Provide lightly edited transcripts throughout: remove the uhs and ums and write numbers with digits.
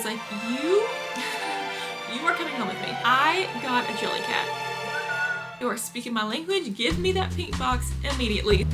was like, you are coming home with me. I got a jelly cat. You are speaking my language. Give me that pink box immediately.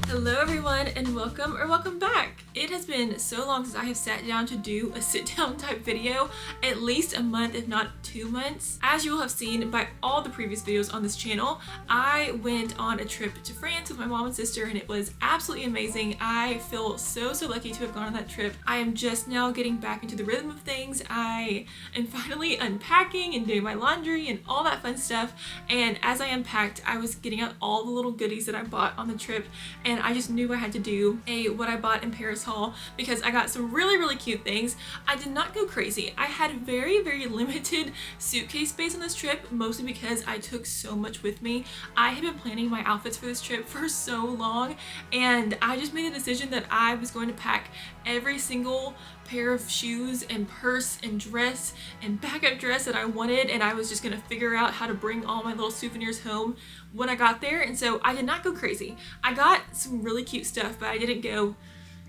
Hello everyone and welcome back. It has been so long since I have sat down to do a sit down type video, at least a month if not 2 months. As you will have seen by all the previous videos on this channel, I went on a trip to France with my mom and sister and it was absolutely amazing. I feel so lucky to have gone on that trip. I am just now getting back into the rhythm of things. I am finally unpacking and doing my laundry and all that fun stuff, and as I unpacked I was getting out all the little goodies that I bought on the trip, and I just knew I had to do a what I bought in Paris haul because I got some really cute things. I did not go crazy. I had very limited suitcase space on this trip, mostly because I took so much with me. I had been planning my outfits for this trip for so long, and I just made a decision that I was going to pack every single pair of shoes and purse and dress and backup dress that I wanted, and I was just gonna figure out how to bring all my little souvenirs home when I got there. And so I did not go crazy. I got some really cute stuff, but I didn't go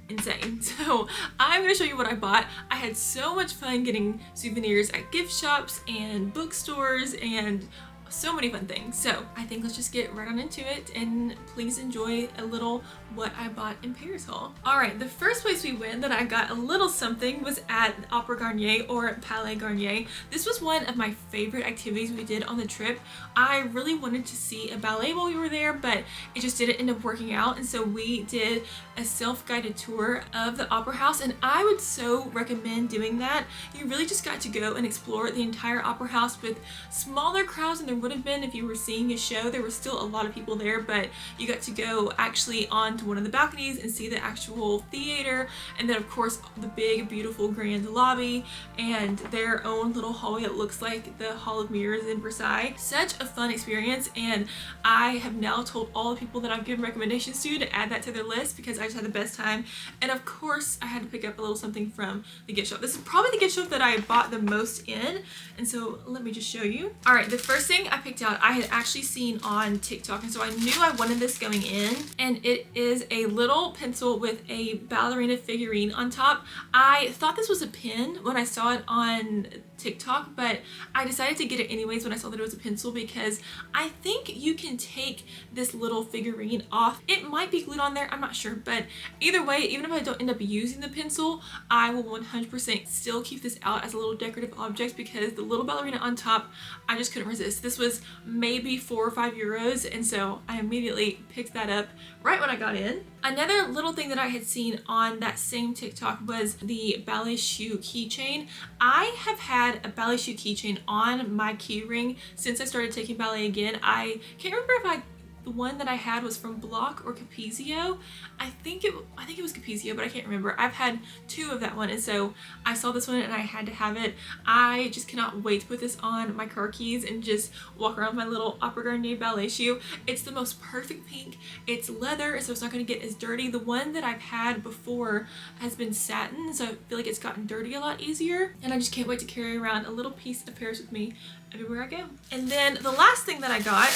insane. So I'm gonna show you what I bought. I had so much fun getting souvenirs at gift shops and bookstores and so many fun things. So I think let's just get right on into it, and please enjoy a little what I bought in Paris haul. All right, the first place we went that I got a little something was at Opera Garnier, or Palais Garnier. This was one of my favorite activities we did on the trip. I really wanted to see a ballet while we were there, but it just didn't end up working out, and so we did a self-guided tour of the opera house, and I would so recommend doing that. You really just got to go and explore the entire opera house with smaller crowds than there would have been if you were seeing a show. There were still a lot of people there, but you got to go actually onto one of the balconies and see the actual theater, and then of course the big beautiful grand lobby and their own little hallway that looks like the Hall of Mirrors in Versailles. Such a fun experience, and I have now told all the people that I've given recommendations to add that to their list because I just had the best time. And of course I had to pick up a little something from the gift shop. This is probably the gift shop that I bought the most in, and so let me just show you. All right, the first thing I picked out I had actually seen on TikTok, and so I knew I wanted this going in, and it is a little pencil with a ballerina figurine on top. I thought this was a pin when I saw it on TikTok, but I decided to get it anyways when I saw that it was a pencil because I think you can take this little figurine off. It might be glued on there, I'm not sure, but either way, even if I don't end up using the pencil, I will 100% still keep this out as a little decorative object because the little ballerina on top, I just couldn't resist. This was maybe 4 or 5 euros, and so I immediately picked that up right when I got in. Another little thing that I had seen on that same TikTok was the ballet shoe keychain. I have had a ballet shoe keychain on my key ring since I started taking ballet again. I can't remember if the one that I had was from Block or Capezio. I think it was Capezio, but I can't remember. I've had 2 of that one, and so I saw this one and I had to have it. I just cannot wait to put this on my car keys and just walk around with my little Opera Garnier ballet shoe. It's the most perfect pink. It's leather, so it's not going to get as dirty. The one that I've had before has been satin, so I feel like it's gotten dirty a lot easier, and I just can't wait to carry around a little piece of Paris with me everywhere I go. And then the last thing that I got,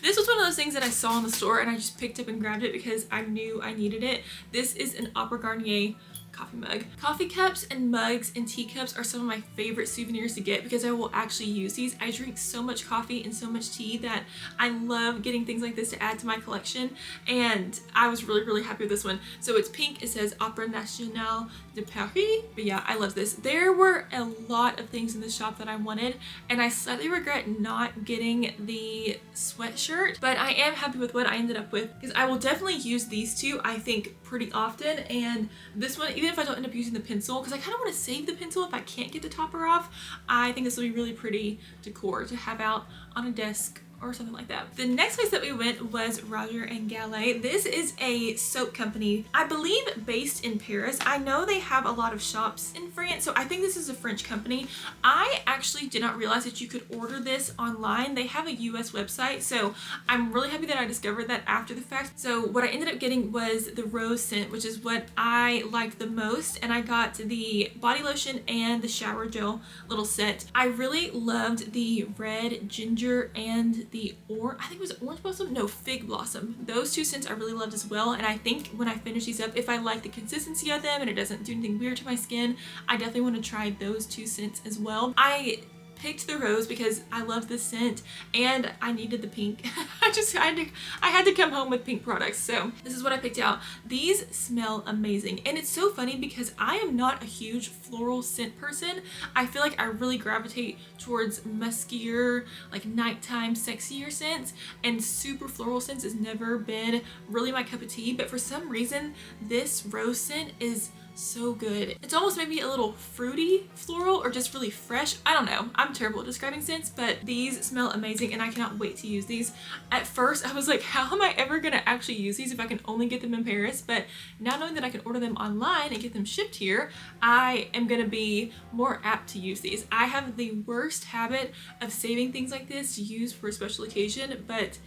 this was one of those things that I saw in the store and I just picked up and grabbed it because I knew I needed it. This is an Opera Garnier coffee mug. Coffee cups and mugs and teacups are some of my favorite souvenirs to get because I will actually use these. I drink so much coffee and so much tea that I love getting things like this to add to my collection, and I was really happy with this one. So it's pink, it says Opera Nationale de Paris, but yeah, I love this. There were a lot of things in the shop that I wanted, and I slightly regret not getting the sweatshirt, but I am happy with what I ended up with because I will definitely use these two, I think, pretty often. And this one, even if I don't end up using the pencil, because I kind of want to save the pencil if I can't get the topper off, I think this will be really pretty decor to have out on a desk or something like that. The next place that we went was Roger and Galet. This is a soap company, I believe based in Paris. I know they have a lot of shops in France, so I think this is a French company. I actually did not realize that you could order this online. They have a US website, so I'm really happy that I discovered that after the fact. So what I ended up getting was the rose scent, which is what I liked the most, and I got the body lotion and the shower gel little set. I really loved the red ginger and I think it was Orange Blossom? No, Fig Blossom. Those two scents I really loved as well, and I think when I finish these up, if I like the consistency of them and it doesn't do anything weird to my skin, I definitely want to try those two scents as well. I picked the rose because I love this scent and I needed the pink. I had to come home with pink products, so this is what I picked out. These smell amazing, and it's so funny because I am not a huge floral scent person. I feel like I really gravitate towards muskier, like nighttime sexier scents, and super floral scents has never been really my cup of tea, but for some reason this rose scent is so good. It's almost maybe a little fruity floral or just really fresh. I don't know. I'm terrible at describing scents, but these smell amazing and I cannot wait to use these. At first I was like, how am I ever gonna actually use these if I can only get them in Paris? But now knowing that I can order them online and get them shipped here, I am gonna be more apt to use these. I have the worst habit of saving things like this to use for a special occasion, but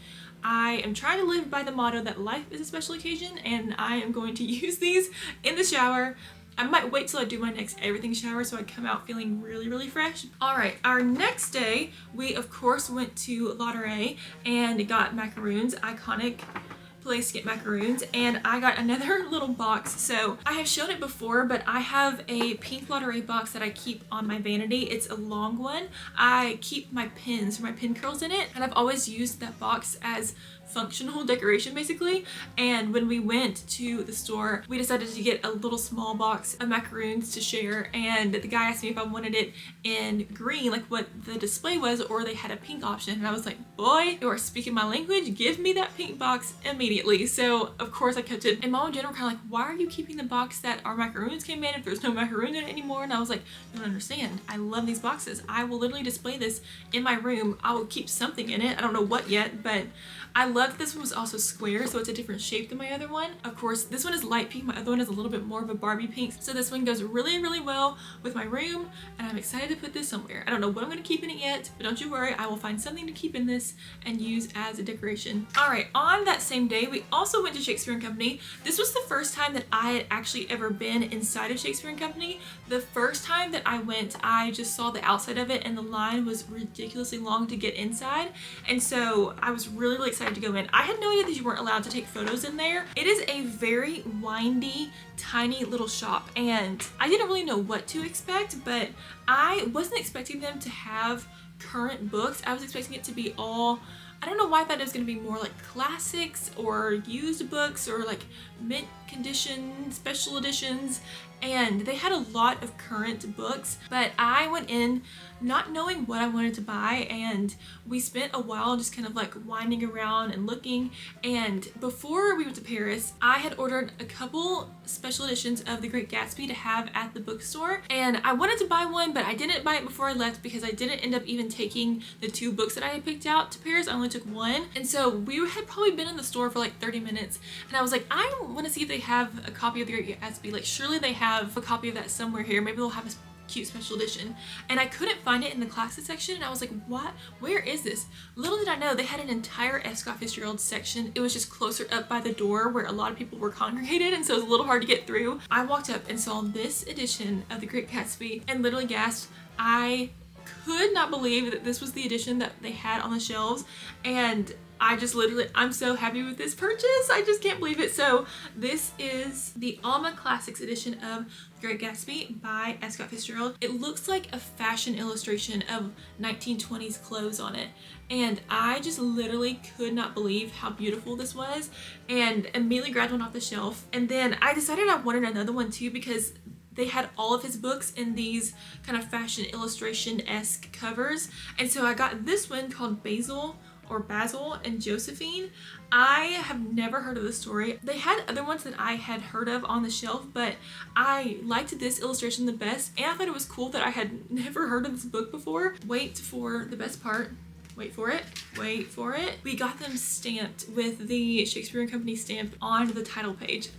I am trying to live by the motto that life is a special occasion, and I am going to use these in the shower. I might wait till I do my next everything shower so I come out feeling really, really fresh. All right, our next day, we of course went to Lydia and got macaroons, iconic place to get macaroons, and I got another little box. So I have shown it before, but I have a pink Lydia box that I keep on my vanity. It's a long one. I keep my pins, my pin curls in it, and I've always used that box as functional decoration basically. And when we went to the store, we decided to get a little small box of macaroons to share, and the guy asked me if I wanted it in green like what the display was, or they had a pink option, and I was like, boy, you are speaking my language, give me that pink box immediately. So of course I kept it, and Mom and Jen were kind of like, why are you keeping the box that our macaroons came in if there's no macaroon in it anymore? And I was like, you don't understand, I love these boxes. I will literally display this in my room. I will keep something in it, I don't know what yet, but I love that this one was also square, so it's a different shape than my other one. Of course, this one is light pink, my other one is a little bit more of a Barbie pink, so this one goes really, really well with my room, and I'm excited to put this somewhere. I don't know what I'm going to keep in it yet, but don't you worry, I will find something to keep in this and use as a decoration. All right, on that same day, we also went to Shakespeare and Company. This was the first time that I had actually ever been inside of Shakespeare and Company. The first time that I went, I just saw the outside of it, and the line was ridiculously long to get inside, and so I was really, really excited to go in. I had no idea that you weren't allowed to take photos in there. It is a very windy, tiny little shop, and I didn't really know what to expect, but I wasn't expecting them to have current books. I was expecting it to be all, I don't know why I thought it was going to be more like classics or used books or like mint condition special editions, and they had a lot of current books, but I went in not knowing what I wanted to buy, and we spent a while just kind of like winding around and looking. And before we went to Paris, I had ordered a couple special editions of The Great Gatsby to have at the bookstore, and I wanted to buy one, but I didn't buy it before I left because I didn't end up even taking the 2 books that I had picked out to Paris. I only took one, and so we had probably been in the store for like 30 minutes, and I was like, I want to see if they have a copy of The Great Gatsby. Like, surely they have a copy of that somewhere here. Maybe they'll have a cute special edition. And I couldn't find it in the classics section, and I was like, what? Where is this? Little did I know they had an entire Scott Fitzgerald section. It was just closer up by the door where a lot of people were congregated, and so it was a little hard to get through. I walked up and saw this edition of The Great Gatsby and literally gasped. I could not believe that this was the edition that they had on the shelves, and I'm so happy with this purchase. I just can't believe it. So this is the Alma Classics edition of The Great Gatsby by Scott Fitzgerald. It looks like a fashion illustration of 1920s clothes on it, and I just literally could not believe how beautiful this was, and immediately grabbed one off the shelf. And then I decided I wanted another one too because they had all of his books in these kind of fashion illustration-esque covers, and so I got this one called Basil and Josephine. I have never heard of this story. They had other ones that I had heard of on the shelf, but I liked this illustration the best, and I thought it was cool that I had never heard of this book before. Wait for the best part. Wait for it. Wait for it. We got them stamped with the Shakespeare and Company stamp on the title page.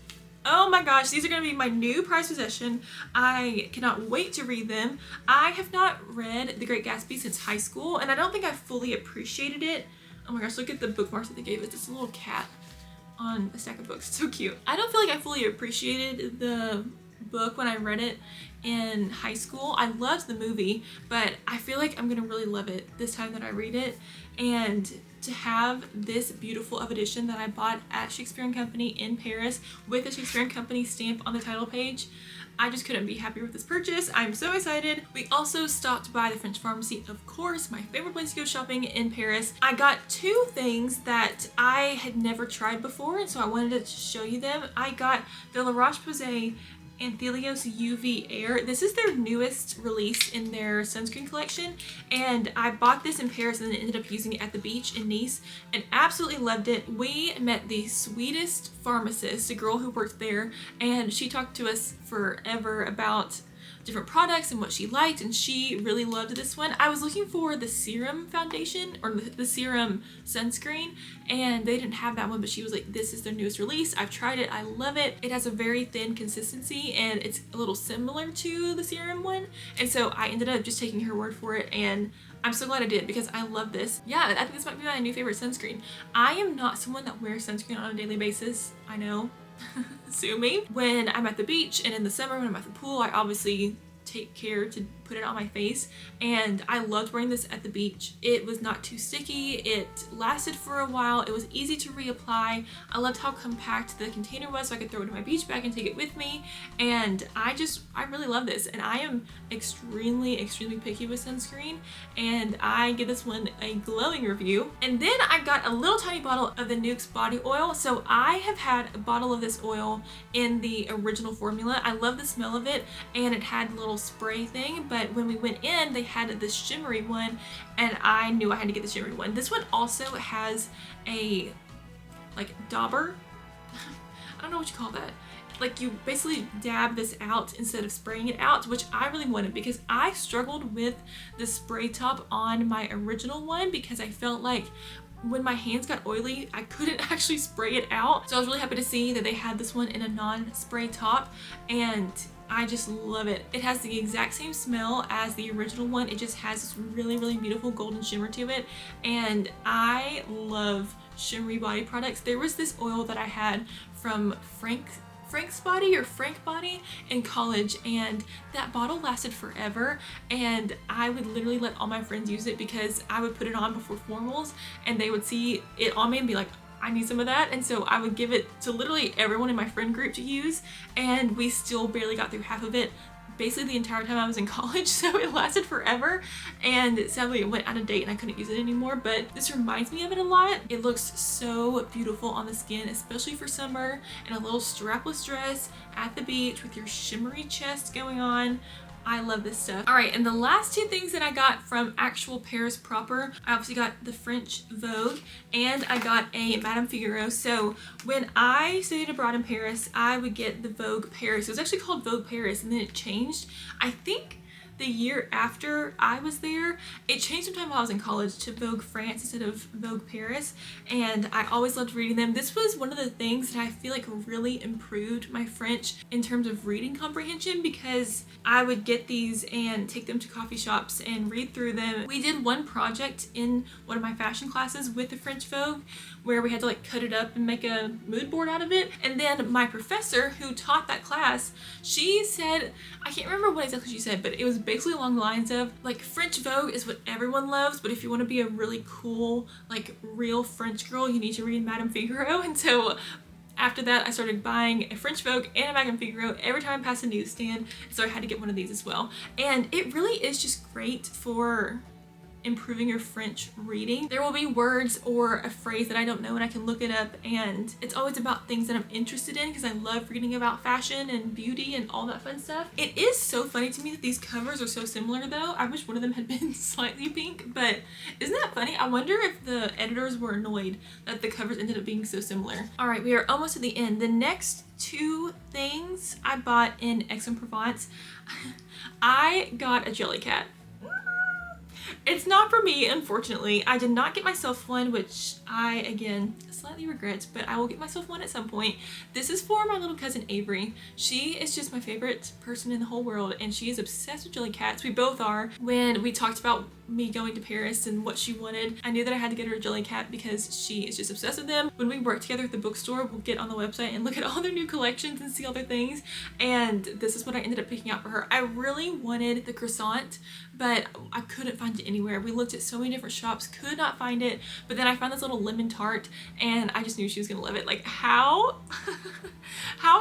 Oh my gosh, these are going to be my new prized possession. I cannot wait to read them. I have not read The Great Gatsby since high school, and I don't think I fully appreciated it. Oh my gosh, look at the bookmarks that they gave us. It's a little cat on a stack of books. It's so cute. I don't feel like I fully appreciated the book when I read it in high school. I loved the movie, but I feel like I'm gonna really love it this time that I read it. And to have this beautiful of edition that I bought at Shakespeare and Company in Paris with the Shakespeare and Company stamp on the title page. I just couldn't be happier with this purchase. I'm so excited. We also stopped by the French Pharmacy, of course, my favorite place to go shopping in Paris. I got two things that I had never tried before, and so I wanted to show you them. I got the La Roche-Posay Anthelios UV Air. This is their newest release in their sunscreen collection, and I bought this in Paris and then ended up using it at the beach in Nice and absolutely loved it. We met the sweetest pharmacist, a girl who worked there, and she talked to us forever about different products and what she liked, and she really loved this one. I was looking for the serum foundation or the serum sunscreen, and they didn't have that one, but she was like, this is their newest release. I've tried it. I love it. It has a very thin consistency and it's a little similar to the serum one, and so I ended up just taking her word for it, and I'm so glad I did because I love this. Yeah, I think this might be my new favorite sunscreen. I am not someone that wears sunscreen on a daily basis. I know. Sue me. When I'm at the beach and in the summer when I'm at the pool, I obviously take care to put it on my face, and I loved wearing this at the beach. It was not too sticky, it lasted for a while, it was easy to reapply. I loved how compact the container was, so I could throw it in my beach bag and take it with me, and I really love this, and I am extremely picky with sunscreen, and I give this one a glowing review. And then I got a little tiny bottle of the Nuxe body oil. So I have had a bottle of this oil in the original formula. I love the smell of it, and it had a little spray thing, but when we went in they had this shimmery one, and I knew I had to get the shimmery one. This one also has a like dauber. I don't know what you call that. Like you basically dab this out instead of spraying it out, which I really wanted because I struggled with the spray top on my original one because I felt like when my hands got oily, I couldn't actually spray it out. So I was really happy to see that they had this one in a non-spray top, and I just love it. It has the exact same smell as the original one. It just has this really beautiful golden shimmer to it, and I love shimmery body products. There was this oil that I had from Frank's Body in college, and that bottle lasted forever, and I would literally let all my friends use it because I would put it on before formals and they would see it on me and be like, I need some of that, and so I would give it to literally everyone in my friend group to use, and we still barely got through half of it basically the entire time I was in college, so it lasted forever, and sadly it went out of date and I couldn't use it anymore, but this reminds me of it a lot. It looks so beautiful on the skin, especially for summer, in a little strapless dress at the beach with your shimmery chest going on. I love this stuff. All right, and the last two things that I got from actual Paris proper, I obviously got the French Vogue and I got a Madame Figaro. So when I studied abroad in Paris, I would get the Vogue Paris. It was actually called Vogue Paris, and then it changed. I think the year after I was there, it changed sometime while I was in college to Vogue France instead of Vogue Paris, and I always loved reading them. This was one of the things that I feel like really improved my French in terms of reading comprehension, because I would get these and take them to coffee shops and read through them. We did one project in one of my fashion classes with the French Vogue where we had to like cut it up and make a mood board out of it, and then my professor who taught that class, she said, I can't remember what exactly she said, but it was basically along the lines of like, French Vogue is what everyone loves, but if you want to be a really cool like real French girl, you need to read Madame Figaro. And so after that I started buying a French Vogue and a Madame Figaro every time I passed a newsstand, so I had to get one of these as well. And it really is just great for improving your French reading. There will be words or a phrase that I don't know and I can look it up, and it's always about things that I'm interested in because I love reading about fashion and beauty and all that fun stuff. It is so funny to me that these covers are so similar though. I wish one of them had been slightly pink, but isn't that funny? I wonder if the editors were annoyed that the covers ended up being so similar. All right, we are almost at the end. The next two things I bought in Aix-en-Provence. I got a Jellycat. It's not for me, unfortunately. I did not get myself one, which I, again, slightly regret, but I will get myself one at some point. This is for my little cousin Avery. She is just my favorite person in the whole world, and she is obsessed with Jellycats. We both are. When we talked about me going to Paris and what she wanted, I knew that I had to get her a Jellycat because she is just obsessed with them. When we work together at the bookstore, we'll get on the website and look at all their new collections and see all their things, and this is what I ended up picking out for her. I really wanted the croissant, but I couldn't find it anywhere. We looked at so many different shops, could not find it, but then I found this little lemon tart and I just knew she was gonna love it. Like how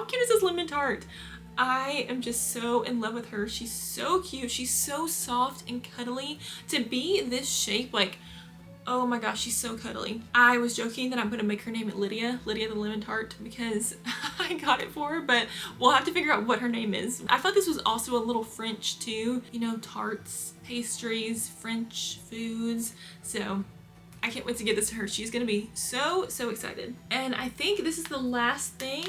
cute is this lemon tart? I am just so in love with her. She's so cute. She's so soft and cuddly. To be this shape, like, oh my gosh, she's so cuddly. I was joking that I'm gonna make her name it Lydia the lemon tart, because I got it for her, but we'll have to figure out what her name is. I thought this was also a little French too, you know, tarts, pastries, French foods. So I can't wait to get this to her. She's gonna be so excited. And I think this is the last thing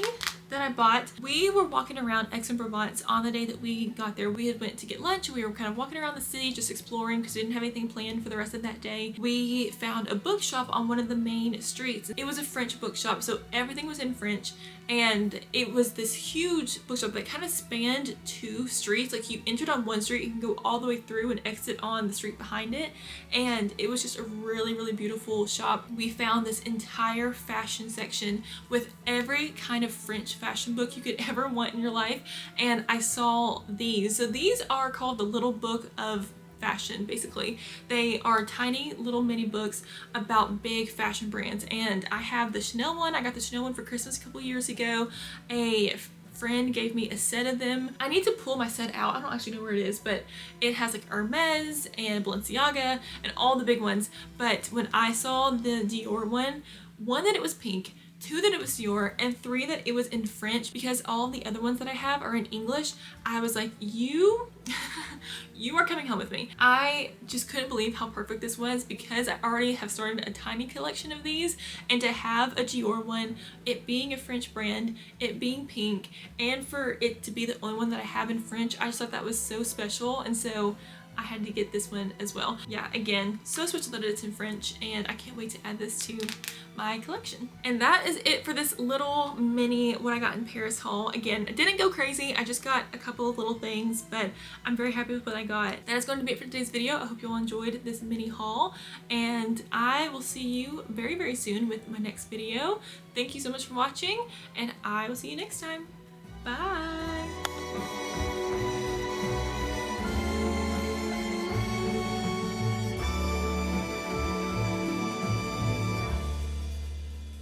that I bought. We were walking around Aix-en-Provence on the day that we got there. We had went to get lunch. We were kind of walking around the city, just exploring, because we didn't have anything planned for the rest of that day. We found a bookshop on one of the main streets. It was a French bookshop, so everything was in French, and it was this huge bookshop that kind of spanned 2 streets. Like, you entered on one street, you can go all the way through and exit on the street behind it, and it was just a really beautiful shop. We found this entire fashion section with every kind of French fashion book you could ever want in your life, and I saw these. So these are called the Little Book of Fashion. Basically, they are tiny little mini books about big fashion brands, and I have the Chanel one. I got the Chanel one for Christmas a couple years ago. A friend gave me a set of them. I need to pull my set out. I don't actually know where it is, but it has like Hermes and Balenciaga and all the big ones. But when I saw the Dior one that it was pink, 2 that it was Dior, and 3 that it was in French, because all the other ones that I have are in English, I was like, you are coming home with me. I just couldn't believe how perfect this was, because I already have started a tiny collection of these, and to have a Dior one, it being a French brand, it being pink, and for it to be the only one that I have in French, I just thought that was so special, and so I had to get this one as well. Yeah, again, so special that it's in French, and I can't wait to add this to my collection. And that is it for this little mini what I got in Paris haul. Again, I didn't go crazy. I just got a couple of little things, but I'm very happy with what I got. That is going to be it for today's video. I hope you all enjoyed this mini haul, and I will see you very soon with my next video. Thank you so much for watching, and I will see you next time. Bye!